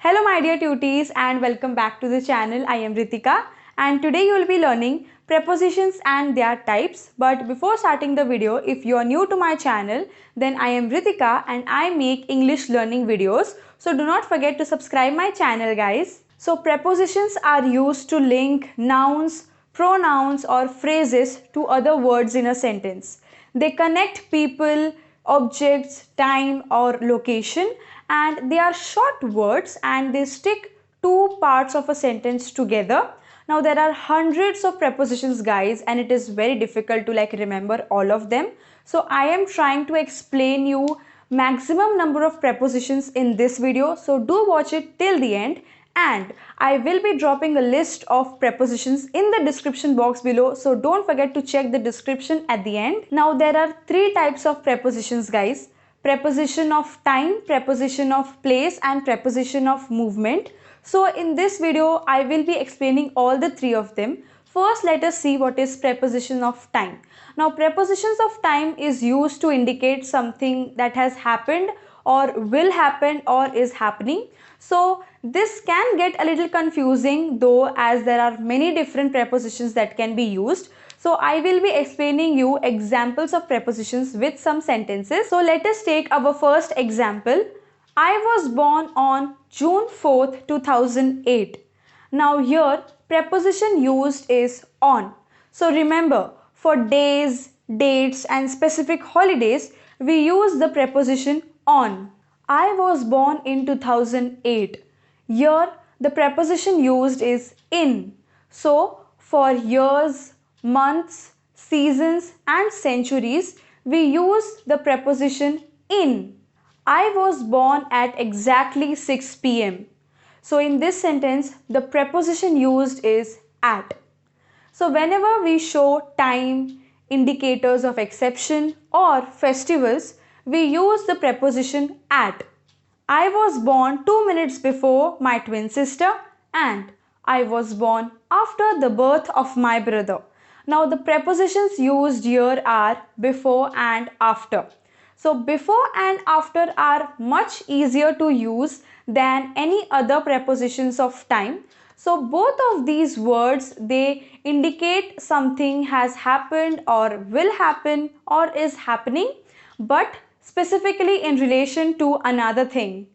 Hello my dear tutees and welcome back to the channel. I am Ritika and today you will be learning prepositions and their types. But before starting the video, if you are new to my channel, then I am Ritika and I make English learning videos. So do not forget to subscribe my channel guys. So prepositions are used to link nouns, pronouns or phrases to other words in a sentence. They connect people, objects, time or location, and they are short words and they stick two parts of a sentence together. Now there are hundreds of prepositions guys and it is very difficult to remember all of them. So I am trying to explain you maximum number of prepositions in this video. So do watch it till the end and I will be dropping a list of prepositions in the description box below, so don't forget to check the description at the end. Now there are three types of prepositions guys: preposition of time, preposition of place and preposition of movement. So in this video I will be explaining all the three of them. First let us see what is preposition of time. Now prepositions of time is used to indicate something that has happened or will happen or is happening. So this can get a little confusing though, as there are many different prepositions that can be used. So I will be explaining you examples of prepositions with some sentences. So let us take our first example. I was born on June 4th, 2008. Now here preposition used is on. So remember, for days, dates and specific holidays we use the preposition on. I was born in 2008. Here the preposition used is in. So for years, months, seasons and centuries we use the preposition in. I was born at exactly 6 p.m. So in this sentence the preposition used is at. So whenever we show time, indicators of exception or festivals, we use the preposition at. I was born 2 minutes before my twin sister and I was born after the birth of my brother. Now the prepositions used here are before and after. So before and after are much easier to use than any other prepositions of time. So both of these words, they indicate something has happened or will happen or is happening, but specifically in relation to another thing.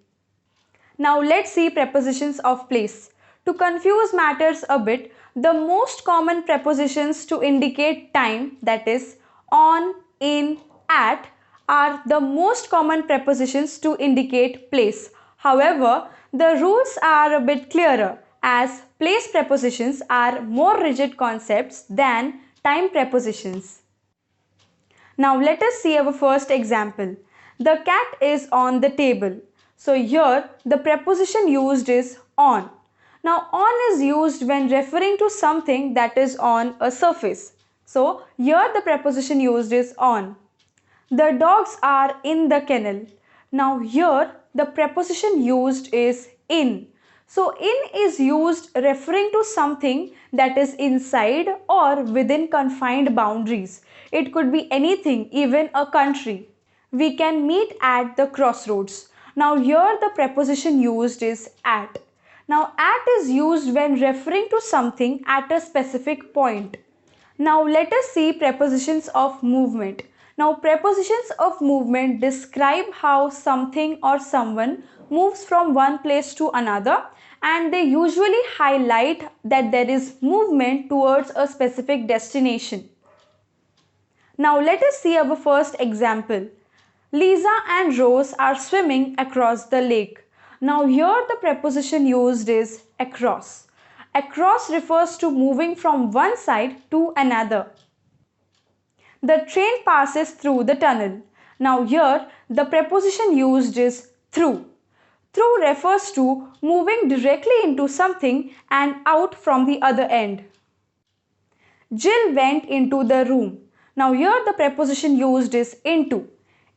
Now let's see prepositions of place. To confuse matters a bit, the most common prepositions to indicate time, that is on, in, at, are the most common prepositions to indicate place. However, the rules are a bit clearer, as place prepositions are more rigid concepts than time prepositions. Now let us see our first example. The cat is on the table. So here the preposition used is on. Now on is used when referring to something that is on a surface. So here the preposition used is on. The dogs are in the kennel. Now here the preposition used is in. So in is used referring to something that is inside or within confined boundaries. It could be anything, even a country. We can meet at the crossroads. Now here the preposition used is at. Now at is used when referring to something at a specific point. Now let us see prepositions of movement. Now prepositions of movement describe how something or someone moves from one place to another, and they usually highlight that there is movement towards a specific destination. Now let us see our first example. Lisa and Rose are swimming across the lake. Now here the preposition used is across. Across refers to moving from one side to another. The train passes through the tunnel. Now here the preposition used is through. Through refers to moving directly into something and out from the other end. Jill went into the room. Now here the preposition used is into.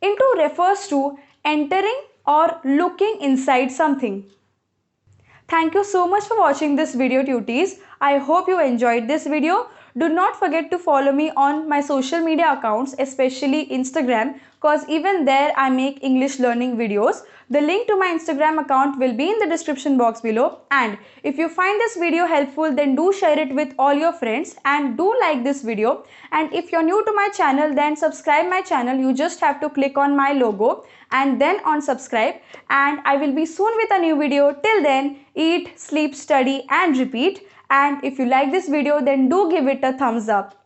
Into refers to entering or looking inside something. Thank you so much for watching this video tutees. I hope you enjoyed this video. Do not forget to follow me on my social media accounts, especially Instagram, because even there I make English learning videos. The link to my Instagram account will be in the description box below. And if you find this video helpful, then do share it with all your friends and do like this video. And if you're new to my channel, then subscribe my channel. You just have to click on my logo and then on subscribe, and I will be soon with a new video. Till then, eat, sleep, study and repeat. And if you like this video, then do give it a thumbs up.